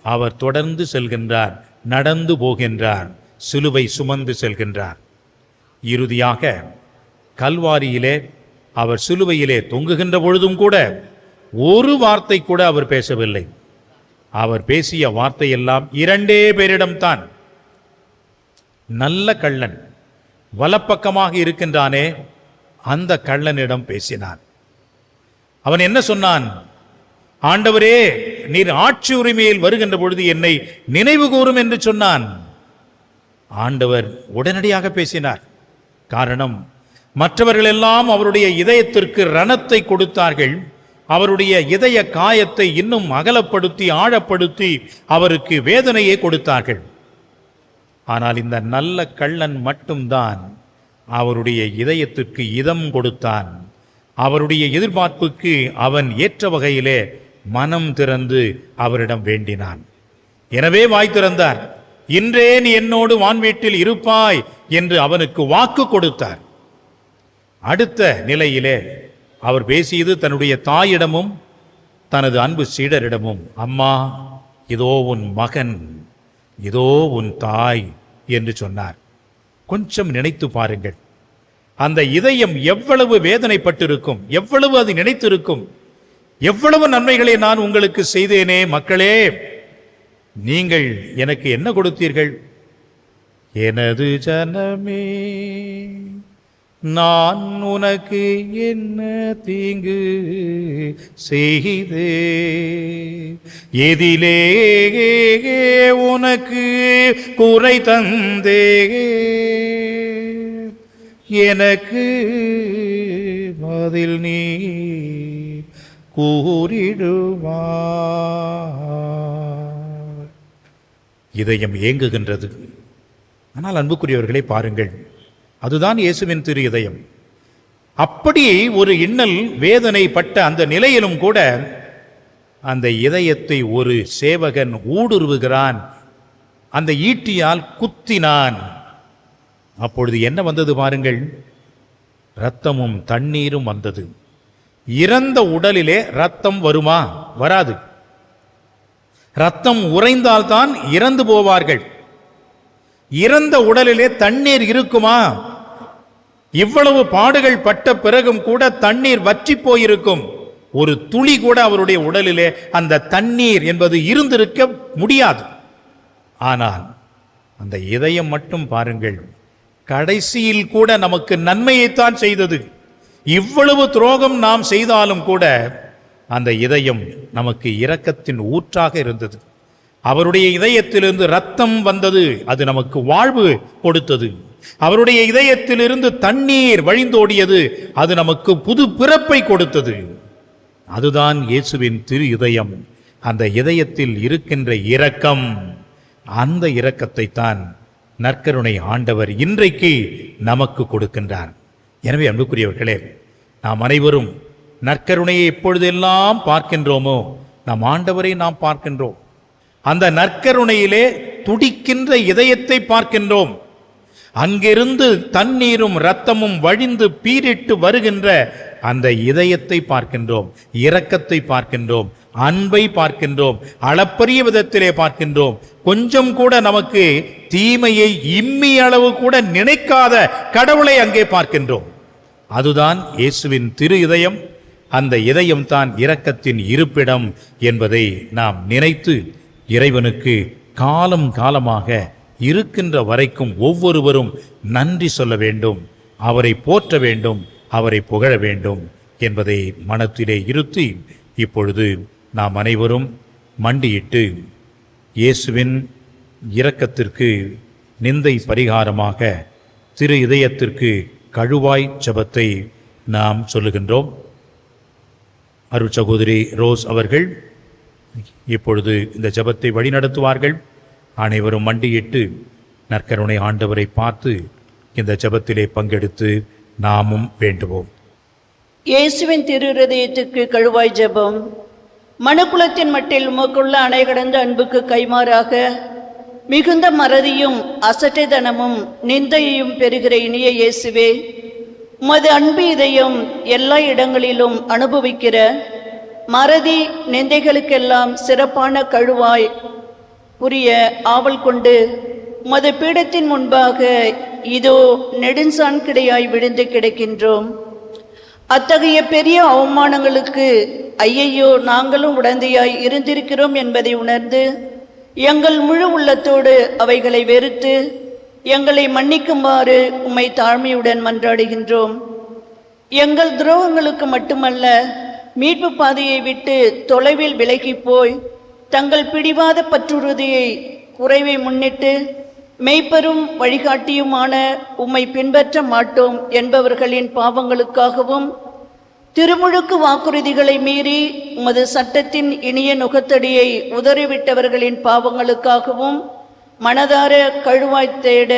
அவர் தொடர்ந்து செல்கின்றார், நடந்து போகின்றார், சிலுவை சுமந்து செல்கின்றார். இறுதியாக கல்வாரியிலே அவர் சிலுவையிலே தொங்குகின்ற பொழுதும் கூட ஒரு வார்த்தை கூட அவர் பேசவில்லை. அவர் பேசிய வார்த்தையெல்லாம் 2 பேரிடம்தான். நல்ல கள்ளன் வலப்பக்கமாக இருக்கின்றானே, அந்த கள்ளனிடம் பேசினான். அவன் என்ன சொன்னான்? ஆண்டவரே, நீர் ஆட்சி உரிமையில் வருகின்ற பொழுது என்னை நினைவு கூரும் என்று சொன்னான். ஆண்டவர் உடனடியாக பேசினார். காரணம், மற்றவர்கள் எல்லாம் அவருடைய இதயத்திற்கு ரணத்தை கொடுத்தார்கள். அவருடைய இதய காயத்தை இன்னும் அகலப்படுத்தி ஆழப்படுத்தி அவருக்கு வேதனையை கொடுத்தார்கள். ஆனால் இந்த நல்ல கள்ளன் மட்டும்தான் அவருடைய இதயத்திற்கு இதம் கொடுத்தான். அவருடைய எதிர்பார்ப்புக்கு அவன் ஏற்ற வகையிலே மனம் திறந்து அவரிடம் வேண்டினான். எனவே வாய் திறந்தார். இன்றே நீ என்னோடு வான்வீட்டில் இருப்பாய் என்று அவனுக்கு வாக்கு கொடுத்தார். அடுத்த நிலையிலே அவர் பேசியது தன்னுடைய தாயிடமும் தனது அன்பு சீடரிடமும், அம்மா, இதோ உன் மகன், இதோ உன் தாய் என்று சொன்னார். கொஞ்சம் நினைத்து பாருங்கள், அந்த இதயம் எவ்வளவு வேதனைப்பட்டிருக்கும், எவ்வளவு அது நினைத்திருக்கும். எவ்வளவு நன்மைகளை நான் உங்களுக்கு செய்தேனே மக்களே, நீங்கள் எனக்கு என்ன கொடுத்தீர்கள்? எனது ஜனமே, நான் உனக்கு என்ன தீங்கு செய்தே? எதிலே உனக்கு குறை தந்தே? எனக்கு பதில் நீ கூறிடுவா. இதயம் ஏங்குகின்றது. ஆனால் அன்புக்குரியவர்களை பாருங்கள், அதுதான் இயேசுவின் திரு இதயம். அப்படி ஒரு இன்னல் வேதனைப்பட்ட அந்த நிலையிலும் கூட அந்த இதயத்தை ஒரு சேவகன் ஊடுருவுகிறான், அந்த ஈட்டியால் குத்தினான். அப்பொழுது என்ன வந்தது பாருங்கள், இரத்தமும் தண்ணீரும் வந்தது. இறந்த உடலிலே இரத்தம் வருமா? வராது. இரத்தம் உறைந்தால்தான் இறந்து போவார்கள். இறந்த உடலிலே தண்ணீர் இருக்குமா? இவ்வளவு பாடுகள் பட்ட பிறகும் கூட தண்ணீர் வற்றி போயிருக்கும். ஒரு துளி கூட அவருடைய உடலிலே அந்த தண்ணீர் என்பது இருந்திருக்க முடியாது. ஆனால் அந்த இதயம் மட்டும் பாருங்கள், கடைசியில் கூட நமக்கு நன்மையைத்தான் செய்தது. இவ்வளவு துரோகம் நாம் செய்தாலும் கூட அந்த இதயம் நமக்கு இரக்கத்தின் ஊற்றாக இருந்தது. அவருடைய இதயத்திலிருந்து இரத்தம் வந்தது, அது நமக்கு வாழ்வு கொடுத்தது. அவருடைய இதயத்திலிருந்து தண்ணீர் வழிந்தோடியது, அது நமக்கு புது பிறப்பை கொடுத்தது. அதுதான் இயேசுவின் திரு இதயம். அந்த இதயத்தில் இருக்கின்ற இரக்கம், அந்த இரக்கத்தை தான் நற்கருணை ஆண்டவர் இன்றைக்கு நமக்கு கொடுக்கின்றார். எனவே அன்புக்குரியவர்களே, நாம் அனைவரும் நற்கருணையை எப்பொழுதெல்லாம் பார்க்கின்றோமோ நம் ஆண்டவரை நாம் பார்க்கின்றோம். அந்த நற்கருணையிலே துடிக்கின்ற இதயத்தை பார்க்கின்றோம். அங்கிருந்து தண்ணீரும் இரத்தமும் வழிந்து பீரிட்டு வருகின்ற அந்த இதயத்தை பார்க்கின்றோம், இரக்கத்தை பார்க்கின்றோம், அன்பை பார்க்கின்றோம், அளப்பரிய விதத்திலே பார்க்கின்றோம். கொஞ்சம் கூட நமக்கு தீமையை இம்மி அளவு கூட நினைக்காத கடவுளை அங்கே பார்க்கின்றோம். அதுதான் இயேசுவின் திரு இதயம். அந்த இதயம்தான் இரக்கத்தின் இருப்பிடம் என்பதை நாம் நினைத்து இறைவனுக்கு காலம் காலமாக இருக்கின்ற வரைக்கும் ஒவ்வொருவரும் நன்றி சொல்ல வேண்டும், அவரை போற்ற வேண்டும், அவரை புகழ வேண்டும் என்பதை மனத்திலே இருத்தி இப்பொழுது நாம் அனைவரும் மண்டியிட்டு இயேசுவின் இரக்கத்திற்கு நிந்தை பரிகாரமாக திரு இதயத்திற்கு கழுவாய் ஜெபத்தை நாம் சொல்லுகின்றோம். அருள் சகோதரி ரோஸ் அவர்கள் இப்பொழுது இந்த ஜெபத்தை வழிநடத்துவார்கள். அனைவரும் மண்டியிட்டு நற்கருணை ஆண்டவரை பார்த்து இந்த ஜெபத்திலே பங்கெடுத்து நாமும் வேண்டுவோம். இயேசுவின் திரு இருதயத்துக்கு கழுவாய் ஜெபம். மனுக்குலத்தின் மட்டில் உமக்குள்ள அணை கடந்த அன்புக்கு கைமாறாக மிகுந்த மறதியும் அசட்டைத்தனமும் நிந்தையையும் பெறுகிற இனிய இயேசுவே, உமது அன்பு இதயம் எல்லா இடங்களிலும் அனுபவிக்கிற மறதி நிந்தைகளுக்கெல்லாம் சிறப்பான கழுவாய் புரிய ஆவல் கொண்டு உமது பீடத்தின் முன்பாக இதோ நெடுஞ்சான் கிடையாய் விழுந்து கிடக்கின்றோம். அத்தகைய பெரிய அவமானங்களுக்கு ஐயையோ நாங்களும் உடந்தையாய் இருந்திருக்கிறோம் என்பதை உணர்ந்து எங்கள் முழு உள்ளத்தோடு அவைகளை வெறுத்து எங்களை மன்னிக்குமாறு உம்மை தாழ்மையுடன் மன்றாடுகின்றோம். எங்கள் துரோகங்களுக்கு மட்டுமல்ல, மீட்பு பாதையை விட்டு தொலைவில் விலகி போய் தங்கள் பிடிவாத பற்றுறுதியை குறைவை முன்னிட்டு மெய்ப்பெரும் வழிகாட்டியுமான உம்மை பின்பற்ற மாட்டோம் என்பவர்களின் பாவங்களுக்காகவும், திருமுழுக்கு வாக்குறுதிகளை மீறி உமது சட்டத்தின் இனிய நுகத்தடியை உதறிவிட்டவர்களின் பாவங்களுக்காகவும் மனதார கழுவாய் தேட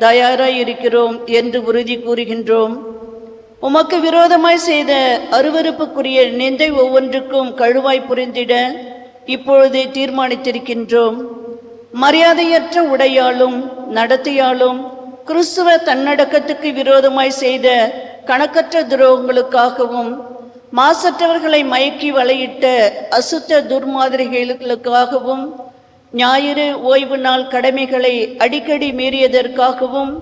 தயாராயிருக்கிறோம் என்று உறுதி கூறுகின்றோம். உமக்கு விரோதமாய் செய்த அருவருப்புக்குரிய நிந்தை ஒவ்வொன்றுக்கும் கழுவாய் புரிந்திட இப்பொழுது தீர்மானித்திருக்கின்றோம். மரியாதையற்ற உடையாலும் நடத்தையாலும் கிறிஸ்துவ தன்னடக்கத்துக்கு விரோதமாய் செய்த கணக்கற்ற துரோகங்களுக்காகவும், மாசற்றவர்களை மயக்கி வலையிட்ட அசுத்த துர்மாதிரிகளுக்காகவும், ஞாயிறு ஓய்வு நாள் கடமைகளை அடிக்கடி மீறியதற்காகவும்,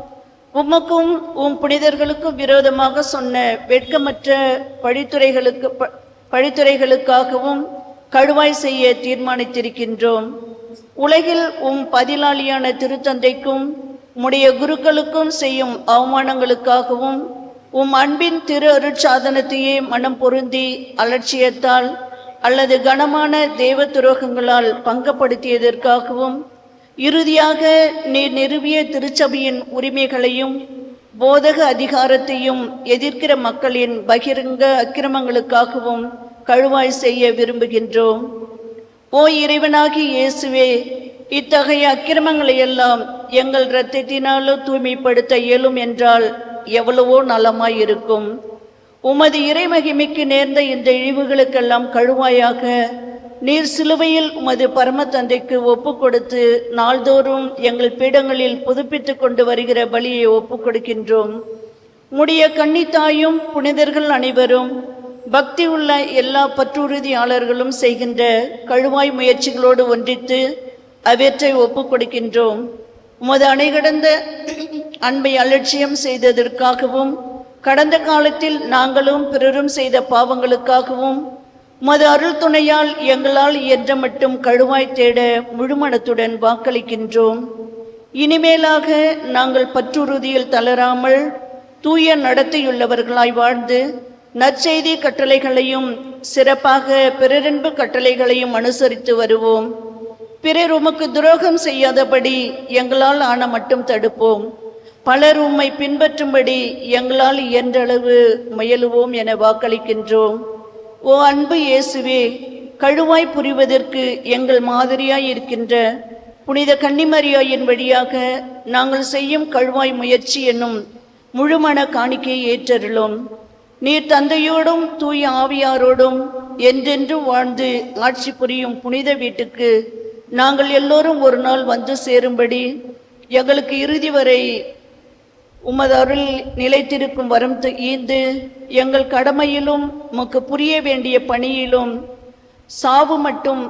உமக்கும் உம் புனிதர்களுக்கும் விரோதமாக சொன்ன வெட்கமற்ற பழித்துரைகளுக்காகவும் கழுவாய் செய்ய தீர்மானித்திருக்கின்றோம். உலகில் உம் பதிலாளியான திருத்தந்தைக்கும் உம்முடைய குருக்களுக்கும் செய்யும் அவமானங்களுக்காகவும், உம் அன்பின் திரு அருட்சாதனத்தையே மனம் பொருந்தி அலட்சியத்தால் அல்லது கனமான தெய்வ துரோகங்களால் பங்கப்படுத்தியதற்காகவும், இறுதியாக நீர் நிறுவிய திருச்சபையின் உரிமைகளையும் போதக அதிகாரத்தையும் எதிர்க்கிற மக்களின் பகிரங்க அக்கிரமங்களுக்காகவும் கழுவாய் செய்ய விரும்புகின்றோம். ஓ இறைவனாகி இயேசுவே, இத்தகைய அக்கிரமங்களை எல்லாம் எங்கள் இரத்தத்தினாலோ தூய்மைப்படுத்த இயலும் என்றால் எவ்வளவோ நலமாயிருக்கும். உமது இறைமகிமைக்கு நேர்ந்த இந்த இழிவுகளுக்கெல்லாம் கழுவாயாக நீர் சிலுவையில் உமது பரம தந்தைக்கு ஒப்பு கொடுத்து நாள்தோறும் எங்கள் பீடங்களில் புதுப்பித்து கொண்டு வருகிற பலியை ஒப்பு கொடுக்கின்றோம். உம்முடைய கன்னித்தாயும் புனிதர்கள் அனைவரும் பக்தி உள்ள எல்லா பற்றுறுதியாளர்களும் செய்கின்ற கழுவாய் முயற்சிகளோடு ஒன்றித்து அவற்றை ஒப்பு கொடுக்கின்றோம். உமது அணை கடந்த அன்பை அலட்சியம் செய்ததற்காகவும், கடந்த காலத்தில் நாங்களும் பிறரும் செய்த பாவங்களுக்காகவும், உமது அருள் துணையால் எங்களால் இயன்ற மட்டும் கழுவாய் தேட முழுமனத்துடன் வாக்களிக்கின்றோம். இனிமேலாக நாங்கள் பற்றுறுதியில் தளராமல் தூய நடத்தையுள்ளவர்களாய் வாழ்ந்து நற்செய்தி கட்டளைகளையும் சிறப்பாக பிறரன்பு கட்டளைகளையும் அனுசரித்து வருவோம். பிறர் உமக்கு துரோகம் செய்யாதபடி எங்களால் ஆன மட்டும் தடுப்போம். பலர் உம்மை பின்பற்றும்படி எங்களால் இயன்றளவு முயலுவோம் என வாக்களிக்கின்றோம். ஓ அன்பு இயேசுவே, கழுவாய் புரிவதற்கு எங்கள் மாதிரியாய் இருக்கின்ற புனித கன்னிமரியாயின் வழியாக நாங்கள் செய்யும் கழுவாய் முயற்சி என்னும் முழுமன காணிக்கையை ஏற்றருளும். நீர் தந்தையோடும் தூய ஆவியாரோடும் என்றென்றும் வாழ்ந்து ஆட்சி புரியும் புனித வீட்டுக்கு நாங்கள் எல்லோரும் ஒரு நாள் வந்து சேரும்படி எங்களுக்கு இறுதி வரை உமது அருள் நிலைத்திருக்கும் வரம் ஈந்து எங்கள் கடமையிலும் உமக்கு புரிய வேண்டிய பணியிலும் சாவு மட்டும்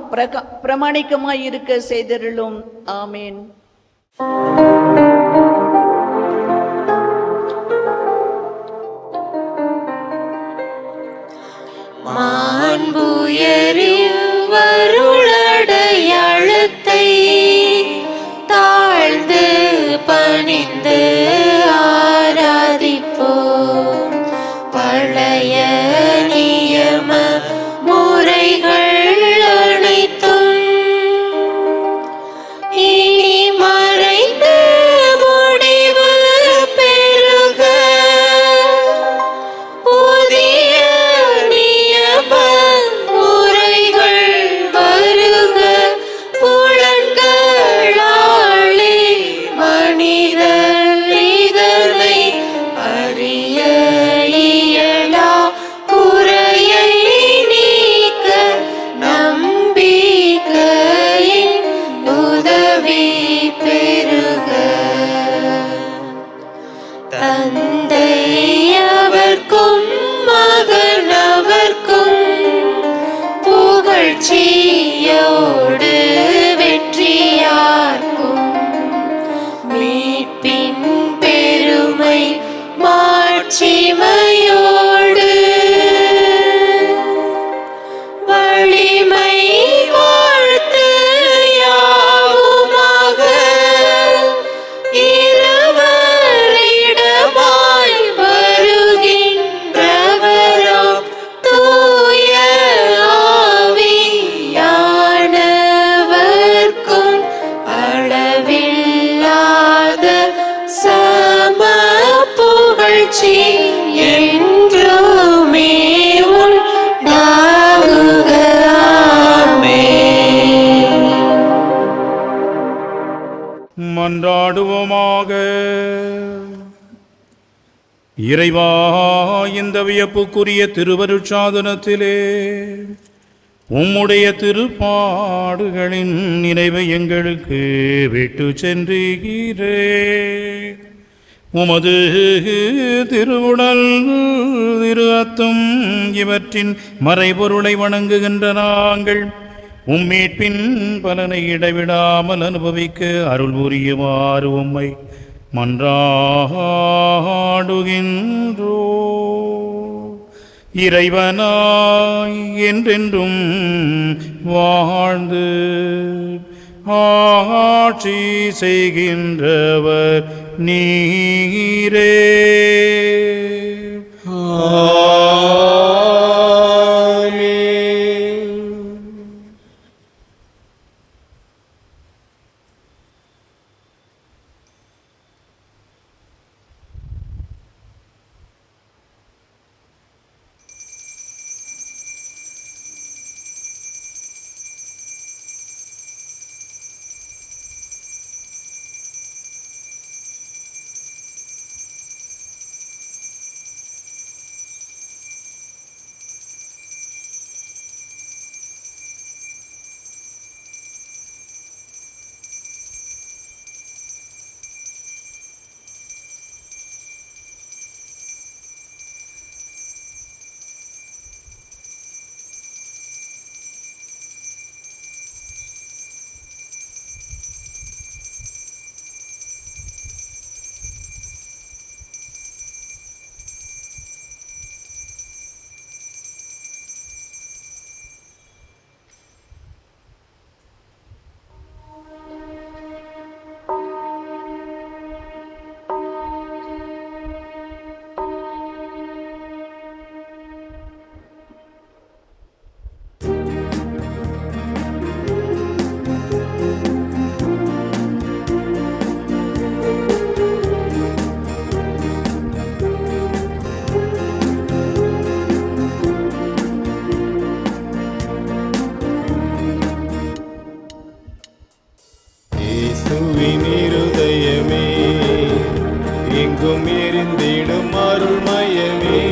பிரமாணிக்கமாய் இருக்க செய்தருளும். ஆமேன். தந்தை அவர்க்கும் மகனவர்க்கும் புகழ்ச்சியோடு வெற்றியார்க்கும் மீட்பின் பெருமை மாட்சிமையோடு வலிமை வாழ்த்து யாவுமாக இருவரிடமாய் வருகின்றவராம் தூய ஆவியானவர்க்கும் அளவில்லாத சம புகழ்ச்சி என்றுமே உண்டாகுக. ஆமென். மன்றாடுவோமாக. இறைவா, இந்த வியப்புக்குரிய திருவருட்சாதனத்திலே உம்முடைய திருப்பாடுகளின் நினைவை எங்களுக்கு விட்டு சென்றீரே. உமது திருவுடல் திரு அத்தம் இவற்றின் மறைபொருளை வணங்குகின்ற நாங்கள் உம்மீட்பின் பலனை இடைவிடாமல் அனுபவிக்க அருள் புரியுமாறு உம்மை மன்றாடுகின்றோ. இறைவனாய் என்றென்றும் வாழ்ந்து ஆட்சி செய்கின்றவர் நீரே. இயேசுவின் இருதயமே, எங்கும் எரிந்திடும் அருள்மயமே,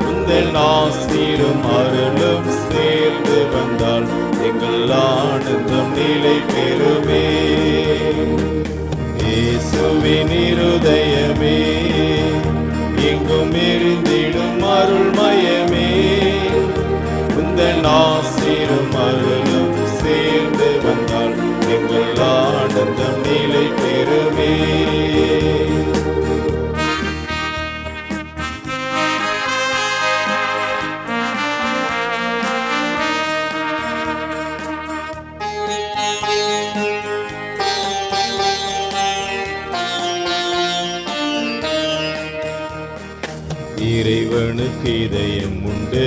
உந்தன் ஆசீரும் அருளும் சேர்ந்து வந்தால் எங்கள் ஆனந்தம் நிலை பெறுமே. இயேசுவின் இருதயமே, எங்கும் எரிந்திடும் அருள்மயமே, உந்தன் ஆசீரும் அருளும் சேர்ந்து வந்தால் எங்கள் ஆனந்தம் நிலை பெறுமே. இறைவனுக்கு இதயம் உண்டு,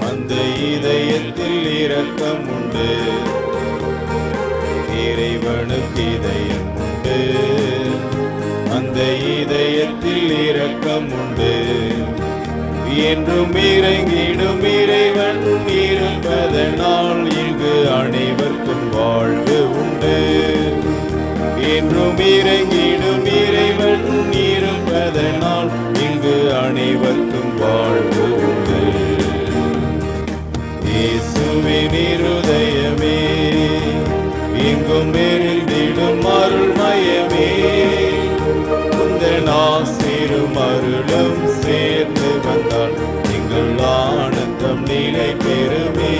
அந்த இதயத்தில் இரக்கம் உண்டு. இறைவனுக்கு இதயம் உண்டு, அந்த இதயத்தில் இரக்கம் உண்டு. என்றும் இறங்கிடும் இறைவன் இருப்பதனால் இங்கு அனைவருக்கும் வாழ்வு உண்டு. என்றும் இறங்கிடும் இறைவன் இருப்பதனால் இங்கு அனைவருக்கும் வாழ்வு உண்டு. இயேசுவின் இருதயமே, எங்கும் எரிந்திடும் அருள்மயமே, நிலை பெறுமே.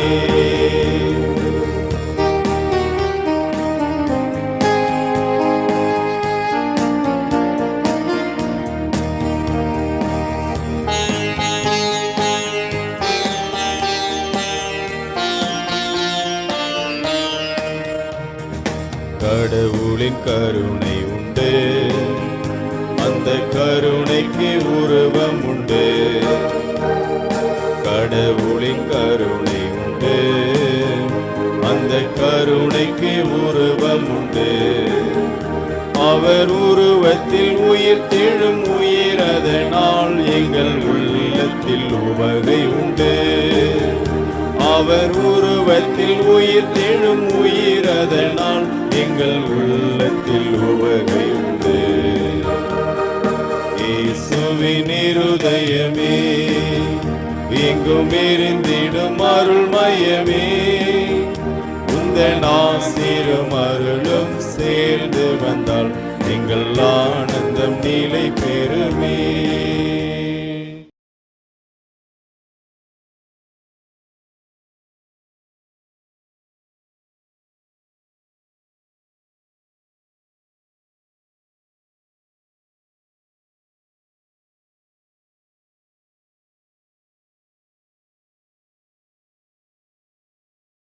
கடவுளின் கருணை உண்டு, அந்த கருணைக்கு உருவம் உண்டு. கடவுளின் கருணை உண்டு, அந்த கருணைக்கு உருவம் உண்டு. அவர் உருவத்தில் உயிர் தெழும் உயிர், அதனால் எங்கள் உள்ளத்தில் உவகை உண்டு. அவர் உருவத்தில் உயிர் தெழும் உயிர், அதனால் எங்கள் உள்ளத்தில் உவகை உண்டு. இயேசுவின் இருதயமே, எங்கும் எரிந்திடும் அருள் மையமே, உந்தன் ஆசீரும் அருளும் சேர்ந்து வந்தால் எங்கள் ஆனந்தம் நிலை பெறுமே.